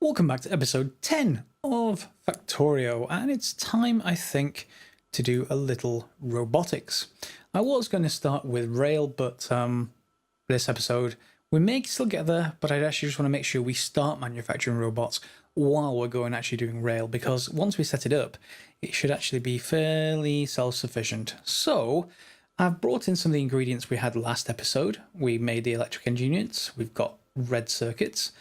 Welcome back to episode 10 of Factorio, and it's time, I think, to do a little robotics. I was going to start with rail, but this episode we may still get there, but I'd actually just want to make sure we start manufacturing robots while we're going actually doing rail, because once we set it up, it should actually be fairly self-sufficient. So I've brought in some of the ingredients we had last episode. We made the electric engine units, we've got red circuits,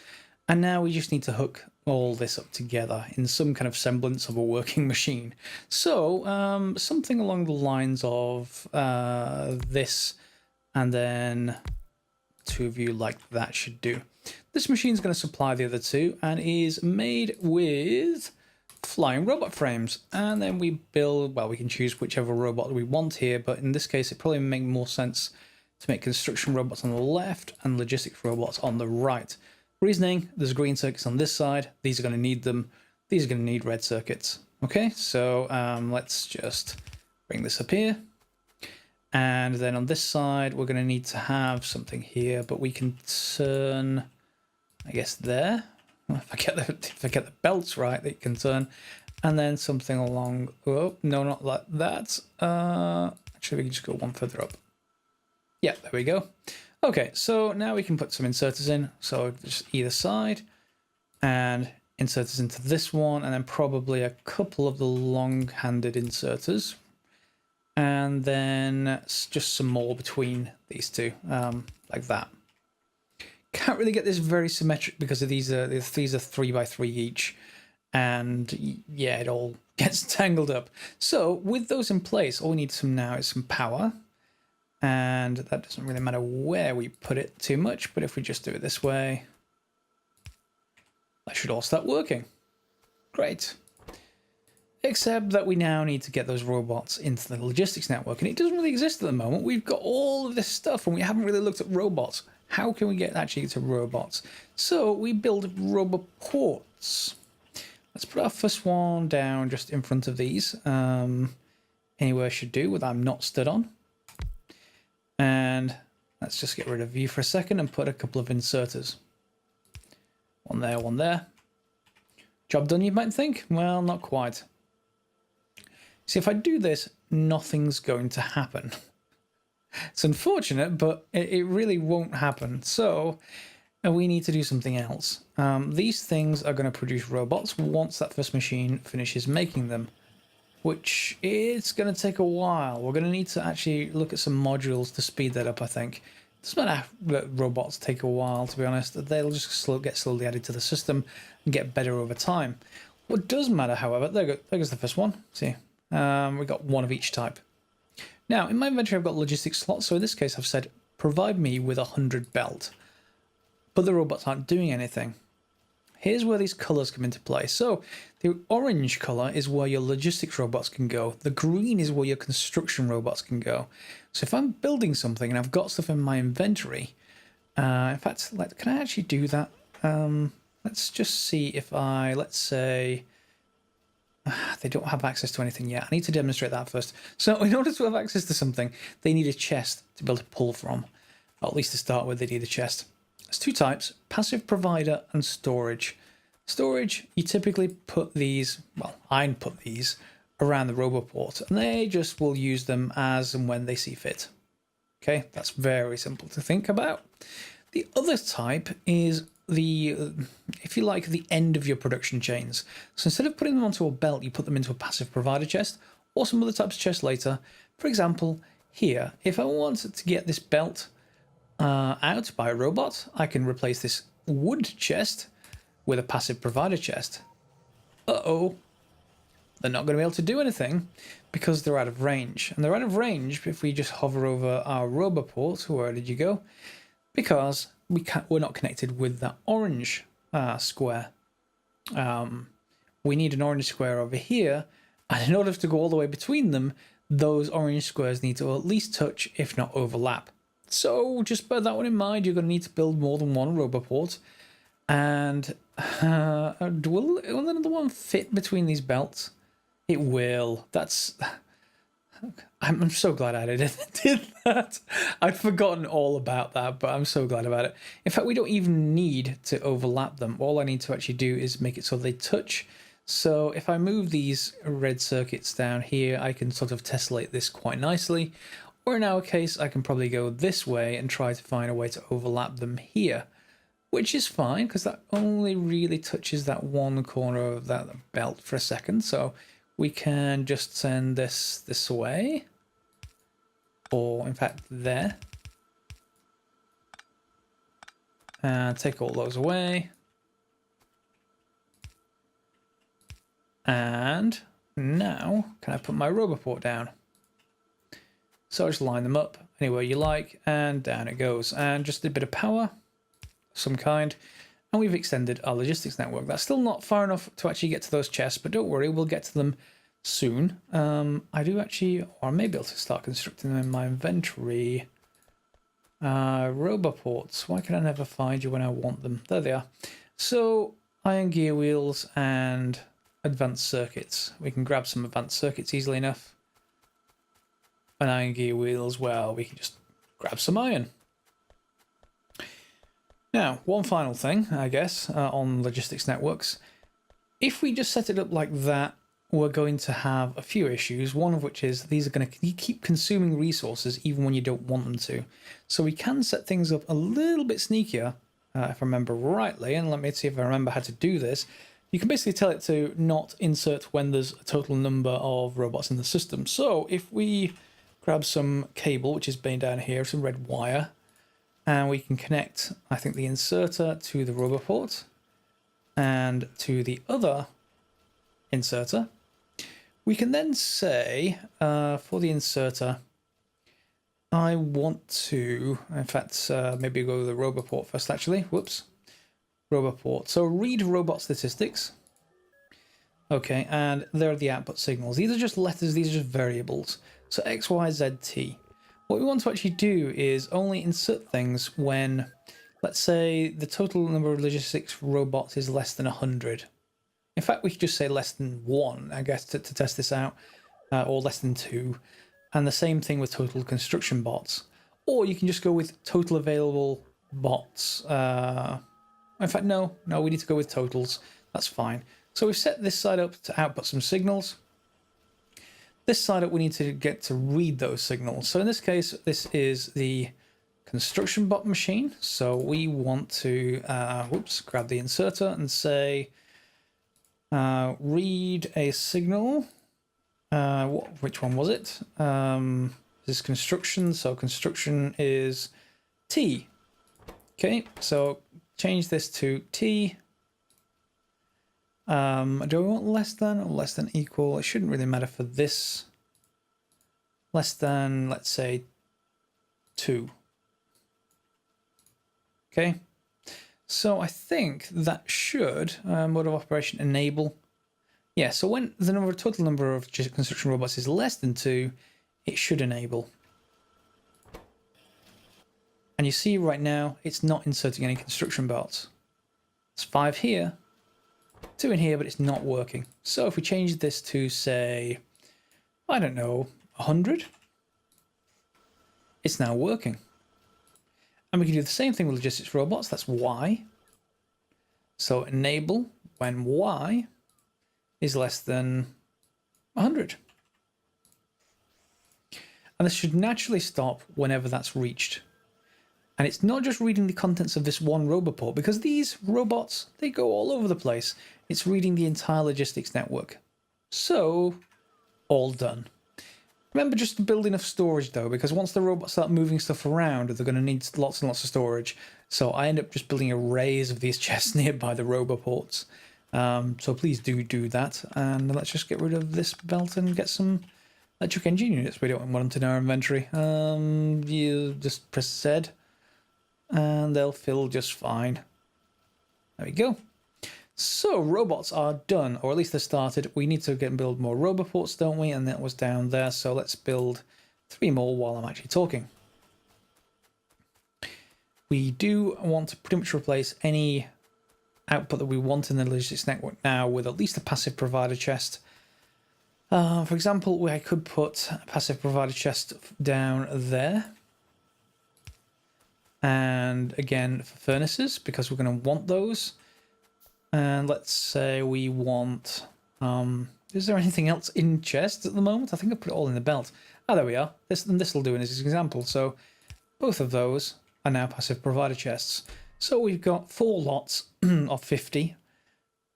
and now we just need to hook all this up together in some kind of semblance of a working machine. So something along the lines of this, and then two of you like that should do. This machine is going to supply the other two and is made with flying robot frames. And then we build, well, we can choose whichever robot we want here, but in this case it probably makes more sense to make construction robots on the left and logistics robots on the right. Reasoning, there's green circuits on this side, these are going to need them, these are going to need red circuits. Okay, so let's just bring this up here. And then on this side, we're going to need to have something here, but we can turn, I guess, there. If I get the belts right, that you can turn. And then something along, oh, no, not like that. Actually, we can just go one further up. Yeah, there we go. Okay, so now we can put some inserters in. So just either side, and inserters into this one, and then probably a couple of the long-handed inserters. And then just some more between these two, like that. Can't really get this very symmetric because of these are 3x3 each, and yeah, it all gets tangled up. So with those in place, all we need now is some power, and that doesn't really matter where we put it too much. But if we just do it this way, that should all start working. Great. Except that we now need to get those robots into the logistics network, and it doesn't really exist at the moment. We've got all of this stuff, and we haven't really looked at robots. How can we get actually to robots? So we build roboports. Let's put our first one down just in front of these. Anywhere should do, with I'm not stood on. And let's just get rid of you for a second and put a couple of inserters. One there, one there. Job done, you might think? Well, not quite. See, if I do this, nothing's going to happen. It's unfortunate, but it really won't happen. So we need to do something else. These things are going to produce robots once that first machine finishes making them, which is going to take a while. We're going to need to actually look at some modules to speed that up, I think. It doesn't matter that robots take a while, to be honest. They'll just get slowly added to the system and get better over time. What does matter, however, there goes the first one. See, we've got one of each type. Now, in my inventory, I've got logistics slots. So in this case, I've said, provide me with 100 belt. But the robots aren't doing anything. Here's where these colors come into play. So the orange color is where your logistics robots can go. The green is where your construction robots can go. So if I'm building something and I've got stuff in my inventory, in fact, can I actually do that? Let's just see if let's say, they don't have access to anything yet. I need to demonstrate that first. So in order to have access to something, they need a chest to be able to pull from. Or at least to start with, they need a chest. There's two types, passive provider and storage. Storage, you typically put these, well, I put these around the roboport, and they just will use them as and when they see fit. Okay, that's very simple to think about. The other type is if you like, the end of your production chains. So instead of putting them onto a belt, you put them into a passive provider chest or some other types of chest later. For example, here, if I wanted to get this belt out by a robot, I can replace this wood chest with a passive provider chest. Uh-oh. They're not going to be able to do anything because they're out of range. And they're out of range if we just hover over our roboport. Where did you go? Because we're not connected with that orange square. We need an orange square over here, and in order to go all the way between them, those orange squares need to at least touch, if not overlap. So just bear that one in mind. You're going to need to build more than one roboport. And will another one fit between these belts? It will. That's I'm so glad I did that. I'd forgotten all about that, but I'm so glad about it. In fact, we don't even need to overlap them. All I need to actually do is make it so they touch. So if I move these red circuits down here, I can sort of tessellate this quite nicely. Or in our case, I can probably go this way and try to find a way to overlap them here, which is fine because that only really touches that one corner of that belt for a second. So we can just send this away, or in fact there, and take all those away. And now, can I put my roboport down? So just line them up anywhere you like, and down it goes. And just a bit of power of some kind, and we've extended our logistics network. That's still not far enough to actually get to those chests, but don't worry, we'll get to them soon. I do actually, or I may be able to start constructing them in my inventory. Roboports, why can I never find you when I want them? There they are. So, iron gear wheels and advanced circuits. We can grab some advanced circuits easily enough. And iron gear wheels, well, we can just grab some iron. Now, one final thing, I guess, on logistics networks. If we just set it up like that, we're going to have a few issues, one of which is these are going to keep consuming resources even when you don't want them to. So we can set things up a little bit sneakier, if I remember rightly, and let me see if I remember how to do this. You can basically tell it to not insert when there's a total number of robots in the system. So if we grab some cable, which is being down here, some red wire, and we can connect, I think, the inserter to the roboport and to the other inserter. We can then say, for the inserter, I want to, in fact, maybe go to the roboport first, actually. Whoops. Roboport. So read robot statistics. Okay, and there are the output signals. These are just letters, these are just variables. So X, Y, Z, T. What we want to actually do is only insert things when, let's say, the total number of logistics robots is less than 100. In fact, we could just say less than 1, I guess, to test this out, or less than 2. And the same thing with total construction bots. Or you can just go with total available bots. In fact, no, we need to go with totals. That's fine. So we've set this side up to output some signals. This side up, we need to get to read those signals. So in this case, this is the construction bot machine. So we want to, grab the inserter and say, read a signal. Which one was it? This is construction. So construction is T. Okay, so change this to T. Do we want less than or less than equal? It shouldn't really matter for this. Less than, let's say, 2. Okay. So I think that should, mode of operation enable. Yeah, so when the total number of construction robots is less than 2, it should enable. And you see right now, it's not inserting any construction bots. It's 5 here, 2 in here, but it's not working. So if we change this to, say, I don't know, 100, it's now working. And we can do the same thing with logistics robots. That's Y. So enable when Y is less than 100. And this should naturally stop whenever that's reached. And it's not just reading the contents of this one roboport, because these robots, they go all over the place. It's reading the entire logistics network. So, all done. Remember just to build enough storage though, because once the robots start moving stuff around, they're going to need lots and lots of storage. So I end up just building arrays of these chests nearby the roboports. So please do that. And let's just get rid of this belt and get some electric engine units. We don't want them to know our inventory. You just press Z and they'll fill just fine. There we go. So robots are done, or at least they're started. We need to build more roboports, don't we? And that was down there. So let's build 3 more while I'm actually talking. We do want to pretty much replace any output that we want in the logistics network now with at least a passive provider chest. For example, I could put a passive provider chest down there. And again, for furnaces, because we're going to want those. And let's say we want... is there anything else in chests at the moment? I think I put it all in the belt. Ah, there we are. This will do in this example. So both of those are now passive provider chests. So we've got 4 lots of 50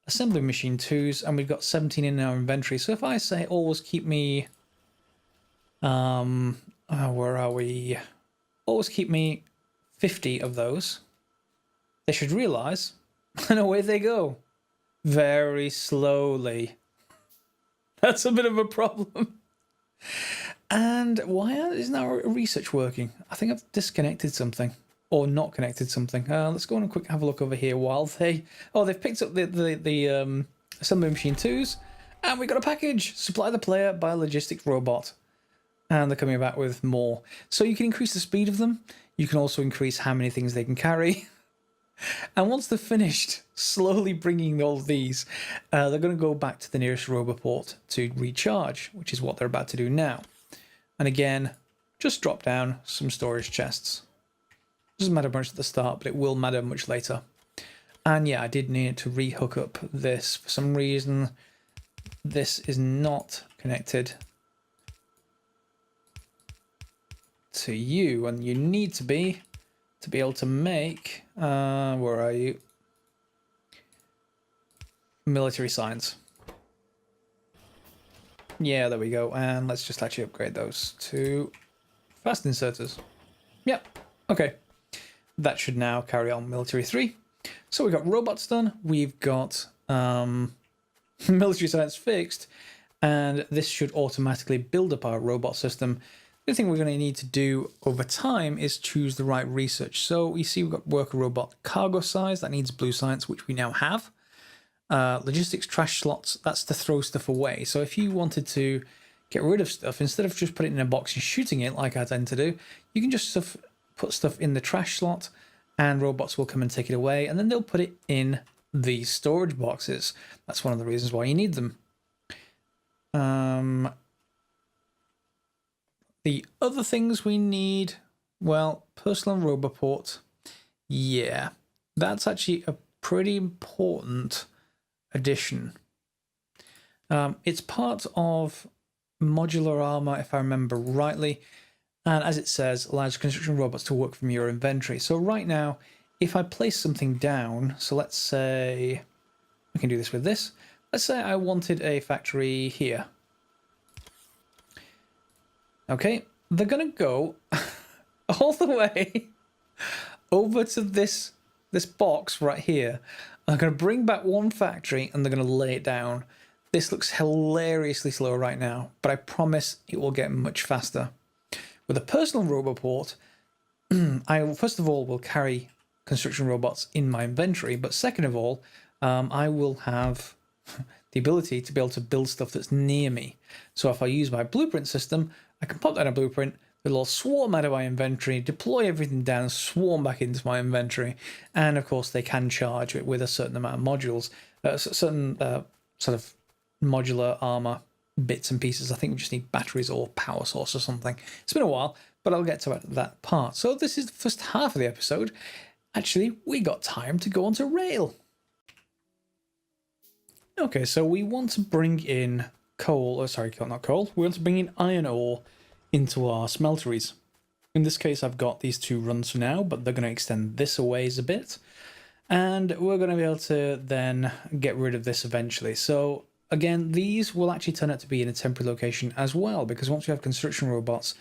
assembly machine 2s, and we've got 17 in our inventory. So if I say always keep me... where are we? Always keep me 50 of those. They should realise, and away they go. Very slowly. That's a bit of a problem. And why isn't our research working? I think I've disconnected something. Or not connected something. Let's go and quick have a look over here while they... Oh, they've picked up the assembly machine 2s. And we got a package. Supply the player by a logistics robot. And they're coming back with more. So you can increase the speed of them. You can also increase how many things they can carry. And once they're finished slowly bringing all of these, they're going to go back to the nearest roboport to recharge, which is what they're about to do now. And again, just drop down some storage chests. Doesn't matter much at the start, but it will matter much later. And yeah, I did need to rehook up this. For some reason, this is not connected to you, and you need to be able to make, where are you? Military science. Yeah, there we go. And let's just actually upgrade those to fast inserters. Yep, okay. That should now carry on military 3. So we've got robots done, we've got military science fixed, and this should automatically build up our robot system. The thing we're going to need to do over time is choose the right research. So you see we've got worker robot cargo size, that needs blue science, which we now have. Logistics trash slots, that's to throw stuff away. So if you wanted to get rid of stuff, instead of just putting it in a box and shooting it like I tend to do, you can just put stuff in the trash slot and robots will come and take it away, and then they'll put it in the storage boxes. That's one of the reasons why you need them. The other things we need, well, personal roboport. Yeah, that's actually a pretty important addition. It's part of modular armor, if I remember rightly. And as it says, allows construction robots to work from your inventory. So right now, if I place something down, so let's say, we can do this with this. Let's say I wanted a factory here. Okay, they're going to go all the way over to this box right here. I'm going to bring back one factory and they're going to lay it down. This looks hilariously slow right now, but I promise it will get much faster. With a personal roboport, I first of all will carry construction robots in my inventory, but second of all, I will have the ability to be able to build stuff that's near me. So if I use my blueprint system, I can pop down a blueprint, it'll all swarm out of my inventory, deploy everything down, swarm back into my inventory, and of course they can charge it with a certain amount of modules, certain sort of modular armor bits and pieces. I think we just need batteries or power source or something. It's been a while, but I'll get to that part. So this is the first half of the episode. Actually, we got time to go onto rail. Okay, so we want to bring in coal, oh sorry, not coal, we want to bring in iron ore into our smelteries. In this case, I've got these 2 runs for now, but they're going to extend this a ways a bit. And we're going to be able to then get rid of this eventually. So again, these will actually turn out to be in a temporary location as well, because once you have construction robots,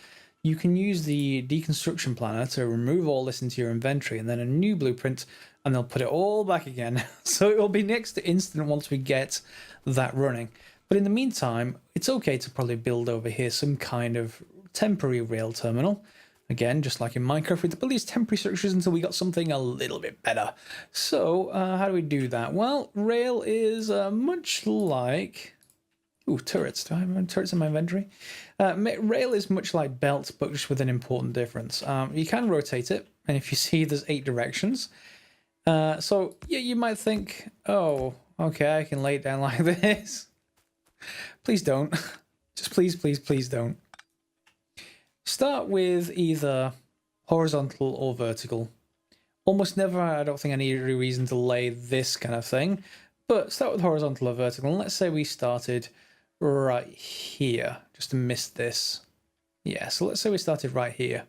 you can use the deconstruction planner to remove all this into your inventory and then a new blueprint, and they'll put it all back again. So it will be next to instant once we get that running. But in the meantime, it's okay to probably build over here some kind of temporary rail terminal. Again, just like in Minecraft, we have to build these temporary structures until we got something a little bit better. So how do we do that? Well, rail is much like... Ooh, turrets. Do I have turrets in my inventory? Rail is much like belt, but just with an important difference. You can rotate it, and if you see, there's 8 directions. So yeah, you might think, oh, okay, I can lay it down like this. Please don't. Just please, please, please don't. Start with either horizontal or vertical. Almost never, I don't think, any reason to lay this kind of thing, but start with horizontal or vertical. And let's say we started right here, just to miss this. Yeah, so let's say we started right here.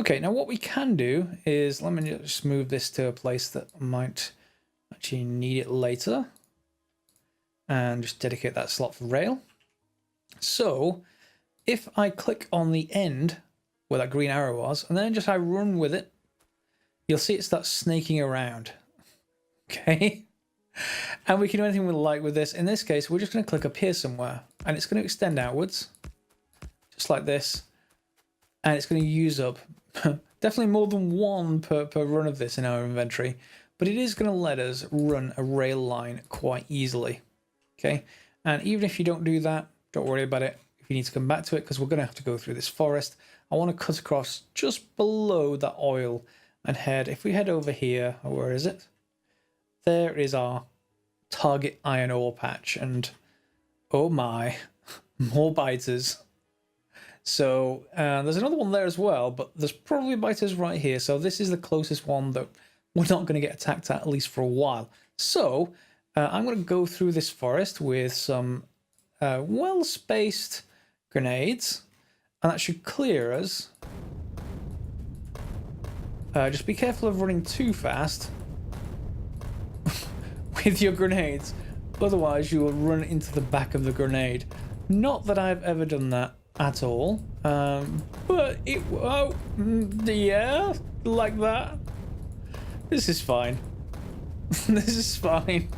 Okay, now what we can do is, let me just move this to a place that might actually need it later. And just dedicate that slot for rail. So, if I click on the end, where that green arrow was, and then just I run with it, you'll see it starts snaking around. Okay? And we can do anything we like with this. In this case, we're just going to click up here somewhere, and it's going to extend outwards, just like this. And it's going to use up definitely more than one per run of this in our inventory, but it is going to let us run a rail line quite easily. Okay? And even if you don't do that, don't worry about it. If you need to come back to it, because we're going to have to go through this forest, I want to cut across just below that oil and head. If we head over here, where is it? There is our target iron ore patch, and oh my, more biters. So there's another one there as well, but there's probably biters right here. So this is the closest one that we're not going to get attacked at least for a while. So I'm going to go through this forest with some well-spaced grenades, and that should clear us. Just be careful of running too fast with your grenades, otherwise you will run into the back of the grenade. Not that I've ever done that at all, but it, oh yeah, like that. This is fine. This is fine.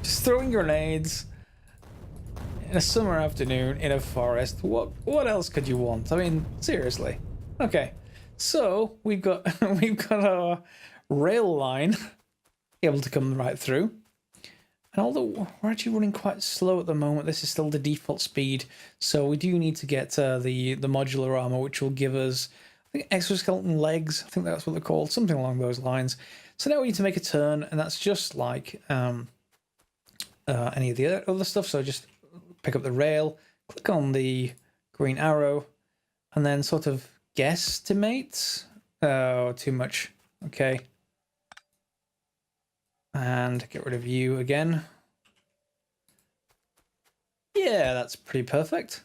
Just throwing grenades in a summer afternoon in a forest. What else could you want? I mean, seriously. Okay, so we've got our rail line able to come right through. And although we're actually running quite slow at the moment, this is still the default speed. So we do need to get the modular armor, which will give us, I think, exoskeleton legs. I think that's what they're called, something along those lines. So now we need to make a turn, and that's just like any of the other stuff. So just pick up the rail, click on the green arrow, and then sort of guesstimate. Oh, too much. Okay. And get rid of you again. Yeah, that's pretty perfect.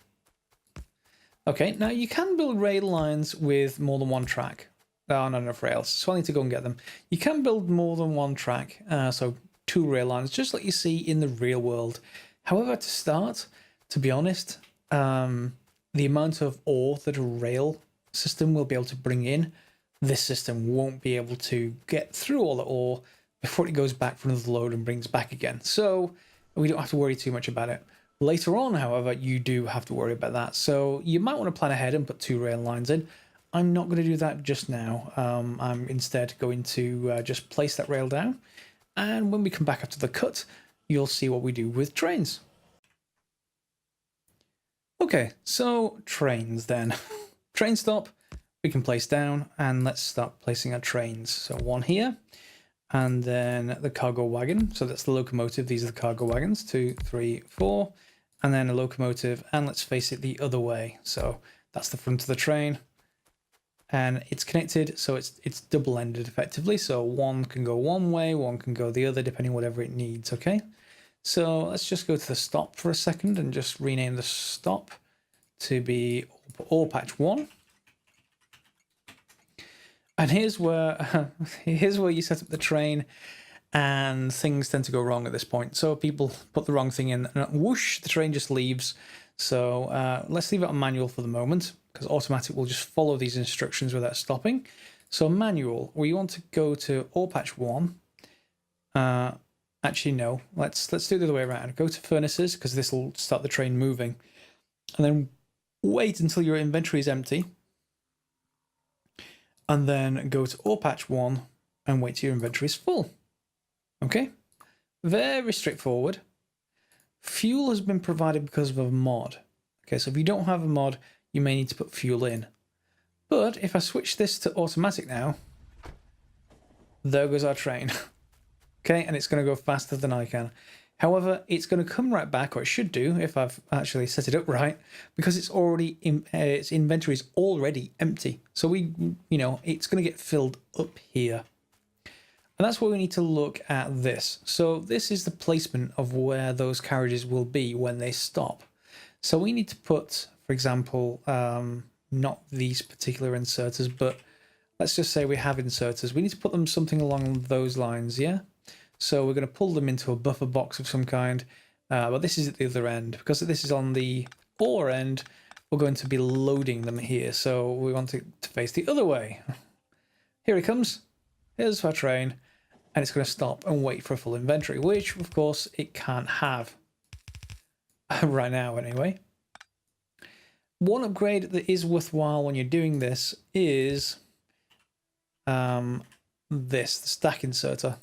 Okay, now you can build rail lines with more than one track. There are not enough rails, so I need to go and get them. You can build more than one track, so 2 rail lines, just like you see in the real world. However, to start, to be honest, the amount of ore that a rail system will be able to bring in, this system won't be able to get through all the ore before it goes back for another load and brings back again. So we don't have to worry too much about it. Later on, however, you do have to worry about that. So you might want to plan ahead and put 2 rail lines in. I'm not going to do that just now. I'm instead going to just place that rail down. And when we come back after the cut, you'll see what we do with trains. Okay, so trains then. Train stop, we can place down, and let's start placing our trains. So 1 here. And then the cargo wagon. So that's the locomotive. These are the cargo wagons. 2, 3, 4. And then a locomotive. And let's face it the other way. So that's the front of the train. And it's connected. So it's double-ended effectively. So one can go one way, one can go the other, depending whatever it needs. Okay. So let's just go to the stop for a second and just rename the stop to be ore patch 1. And here's where you set up the train, and things tend to go wrong at this point. So people put the wrong thing in, and whoosh, the train just leaves. So let's leave it on manual for the moment, because automatic will just follow these instructions without stopping. So manual, we want to go to ore patch 1. Actually, no. Let's do it the other way around. Go to furnaces, because this will start the train moving, and then wait until your inventory is empty. And then go to ore patch 1 and wait till your inventory is full. Okay, very straightforward. Fuel has been provided because of a mod. Okay, so if you don't have a mod, you may need to put fuel in. But if I switch this to automatic now, there goes our train. Okay, and it's going to go faster than I can. However, it's going to come right back, or it should do if I've actually set it up right, because it's already its inventory is already empty. So it's going to get filled up here. And that's where we need to look at this. So this is the placement of where those carriages will be when they stop. So we need to put, for example, not these particular inserters, but let's just say we have inserters. We need to put them something along those lines, yeah? So we're going to pull them into a buffer box of some kind. But this is at the other end. Because this is on the ore end, we're going to be loading them here. So we want it to face the other way. Here it comes. Here's our train. And it's going to stop and wait for a full inventory, which, of course, it can't have. Right now, anyway. One upgrade that is worthwhile when you're doing this is the stack inserter.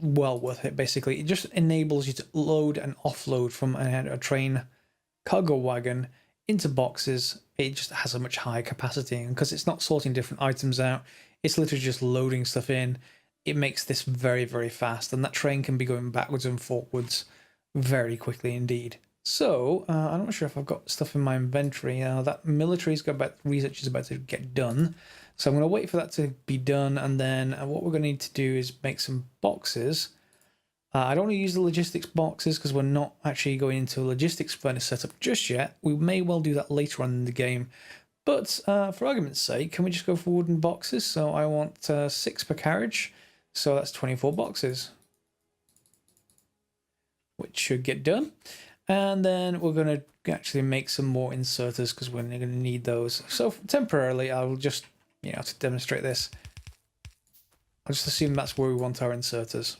Well worth it, basically. It just enables you to load and offload from a train cargo wagon into boxes. It just has a much higher capacity, and because it's not sorting different items out, it's literally just loading stuff in. It makes this very, very fast, and that train can be going backwards and forwards very quickly indeed. So I'm not sure if I've got stuff in my inventory. That research is about to get done. So I'm going to wait for that to be done, and then what we're going to need to do is make some boxes. I don't want to use the logistics boxes because we're not actually going into a logistics furnace setup just yet. We may well do that later on in the game. But for argument's sake, can we just go for wooden boxes? So I want 6 per carriage, so that's 24 boxes, which should get done. And then we're going to actually make some more inserters because we're going to need those. So temporarily, I'll just, to demonstrate this, I'll just assume that's where we want our inserters.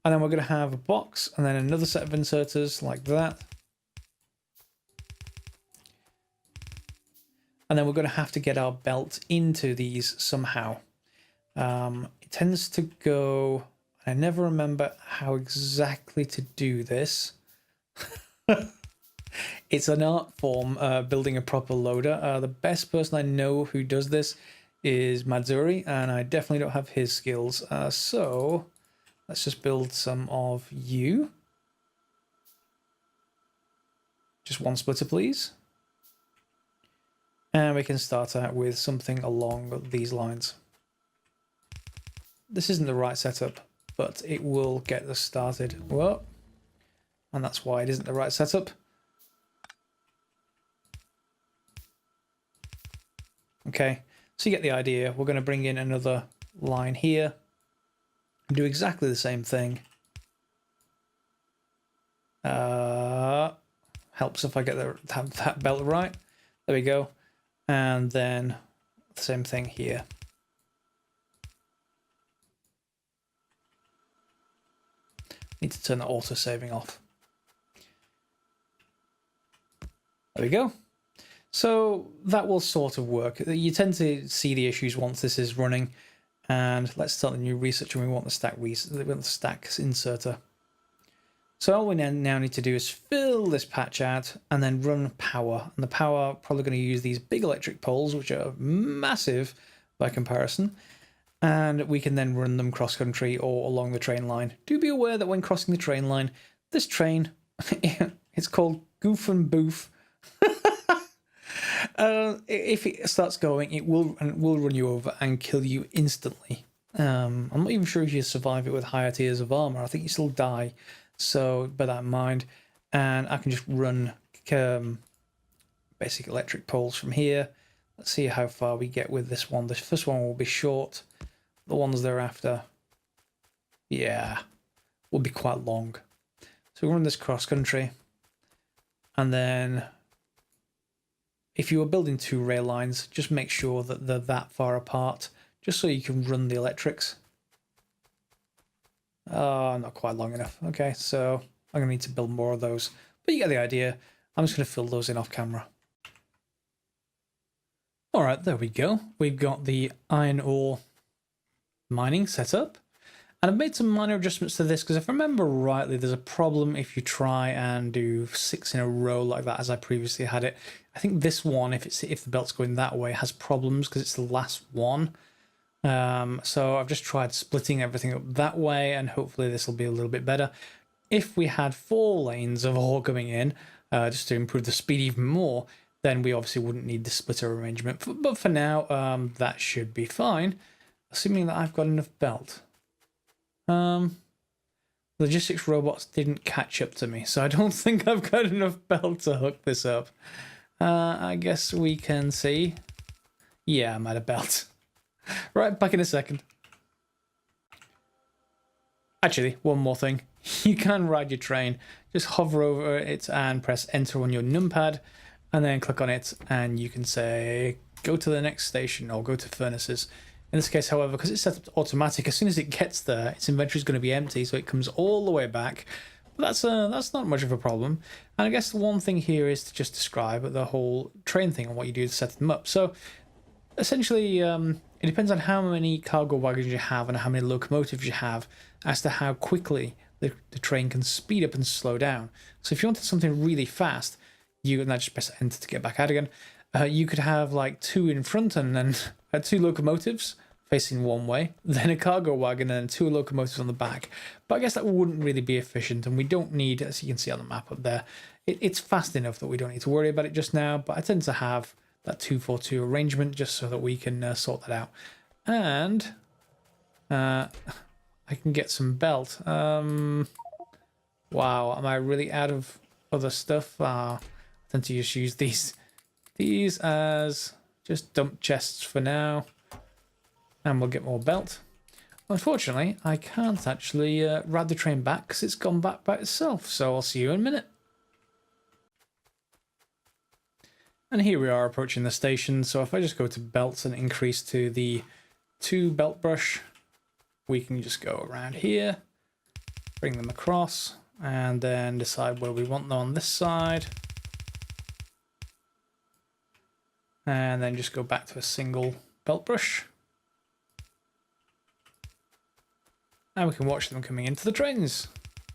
And then we're going to have a box and then another set of inserters like that. And then we're going to have to get our belt into these somehow. It tends to go... I never remember how exactly to do this. It's an art form, building a proper loader. The best person I know who does this is Mazzuri, and I definitely don't have his skills. So let's just build some of you. Just one splitter, please. And we can start out with something along these lines. This isn't the right setup, but it will get us started. Whoa. And that's why it isn't the right setup. Okay, so you get the idea. We're going to bring in another line here and do exactly the same thing. Helps if I get that belt right. There we go. And then the same thing here. Need to turn the auto saving off. There we go. So that will sort of work. You tend to see the issues once this is running. And let's start the new research, and we want the stack inserter. So all we now need to do is fill this patch out and then run power. And the power, probably going to use these big electric poles, which are massive by comparison. And we can then run them cross-country or along the train line. Do be aware that when crossing the train line, this train, it's called Goof and Boof. If it starts going, it will run you over and kill you instantly. I'm not even sure if you survive it with higher tiers of armor. I think you still die. So bear that in mind. And I can just run basic electric poles from here. Let's see how far we get with this one. This first one will be short. The ones thereafter, yeah, will be quite long. So we run this cross country, and then if you are building 2 rail lines, just make sure that they're that far apart, just so you can run the electrics. Not quite long enough. Okay, so I'm going to need to build more of those, but you get the idea. I'm just going to fill those in off camera. All right, there we go. We've got the iron ore mining set up, and I've made some minor adjustments to this because if I remember rightly, there's a problem if you try and do 6 in a row like that as I previously had it. I think this one, if the belt's going that way, has problems because it's the last one. So I've just tried splitting everything up that way, and hopefully this will be a little bit better. If we had 4 lanes of ore coming in, just to improve the speed even more, then we obviously wouldn't need the splitter arrangement. But for now, that should be fine, assuming that I've got enough belt. Logistics robots didn't catch up to me, so I don't think I've got enough belt to hook this up. I guess we can see. Yeah, I'm out of belt. Right, back in a second. Actually, one more thing. You can ride your train. Just hover over it and press enter on your numpad, and then click on it, and you can say go to the next station or go to furnaces. In this case, however, because it's set up to automatic, as soon as it gets there, its inventory is going to be empty, so it comes all the way back. But that's not much of a problem. And I guess the one thing here is to just describe the whole train thing and what you do to set them up. So essentially, it depends on how many cargo wagons you have and how many locomotives you have as to how quickly the train can speed up and slow down. So if you wanted something really fast, you and I just press enter to get back out again. You could have like 2 in front and then 2 locomotives facing one way, then a cargo wagon and then 2 locomotives on the back. But I guess that wouldn't really be efficient, and we don't need, as you can see on the map up there, it's fast enough that we don't need to worry about it just now. But I tend to have that 2-4-2 arrangement just so that we can sort that out. And I can get some belt. Wow, am I really out of other stuff? I tend to just use these as just dump chests for now, and we'll get more belt. Unfortunately, I can't actually ride the train back because it's gone back by itself, so I'll see you in a minute. And here we are approaching the station, so if I just go to belts and increase to the 2 belt brush, we can just go around here, bring them across, and then decide where we want them on this side. And then just go back to a single belt brush. And we can watch them coming into the trains.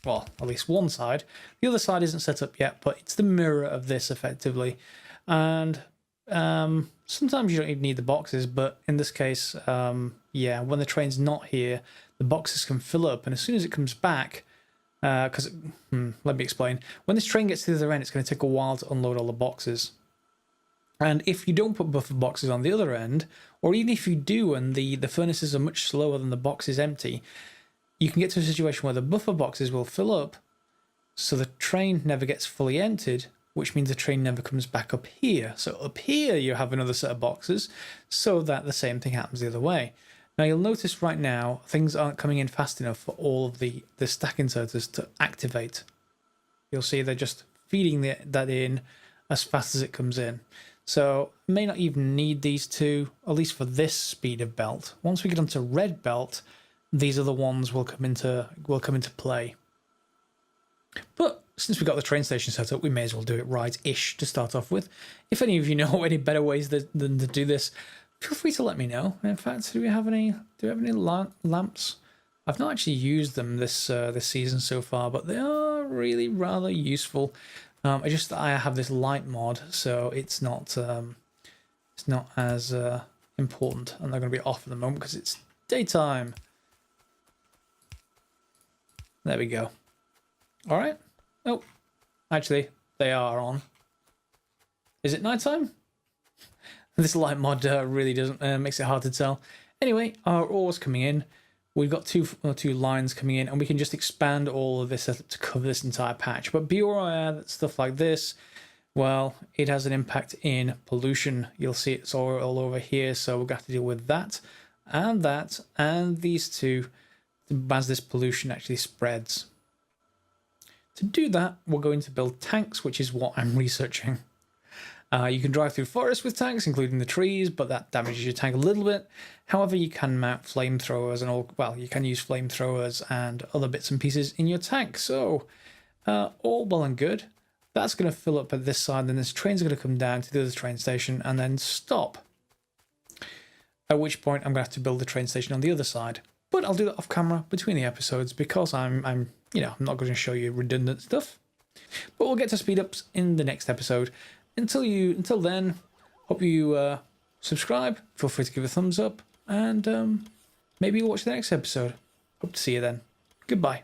Well, at least one side. The other side isn't set up yet, but it's the mirror of this effectively. And sometimes you don't even need the boxes, but in this case, yeah, when the train's not here, the boxes can fill up, and as soon as it comes back, let me explain. When this train gets to the other end, it's going to take a while to unload all the boxes. And if you don't put buffer boxes on the other end, or even if you do and the furnaces are much slower than the box is empty, you can get to a situation where the buffer boxes will fill up, so the train never gets fully emptied, which means the train never comes back up here. So up here you have another set of boxes, so that the same thing happens the other way. Now you'll notice right now things aren't coming in fast enough for all of the stack inserters to activate. You'll see they're just feeding that in as fast as it comes in. So may not even need these 2, at least for this speed of belt. Once we get onto red belt, these are the ones will come into play. But since we've got the train station set up, we may as well do it right-ish to start off with. If any of you know any better ways than to do this, feel free to let me know. In fact, do we have any lamps? I've not actually used them this season so far, but they are really rather useful. I have this light mod, so it's not as important, and they're going to be off at the moment because it's daytime. There we go. All right. Oh, actually, they are on. Is it nighttime? This light mod really doesn't makes it hard to tell. Anyway, our ore's coming in. We've got two lines coming in, and we can just expand all of this to cover this entire patch. But be aware that stuff like this, well, it has an impact in pollution. You'll see it's all over here, so we're going to have to deal with that, and these two as this pollution actually spreads. To do that, we're going to build tanks, which is what I'm researching. You can drive through forests with tanks, including the trees, but that damages your tank a little bit. However, you can mount flamethrowers and all. Well, you can use flamethrowers and other bits and pieces in your tank. So, all well and good. That's going to fill up at this side, then this train's going to come down to the other train station and then stop. At which point, I'm going to have to build the train station on the other side. But I'll do that off camera between the episodes because I'm not going to show you redundant stuff. But we'll get to speed ups in the next episode. Until then, hope you subscribe. Feel free to give a thumbs up. and maybe watch the next episode. Hope to see you then. Goodbye.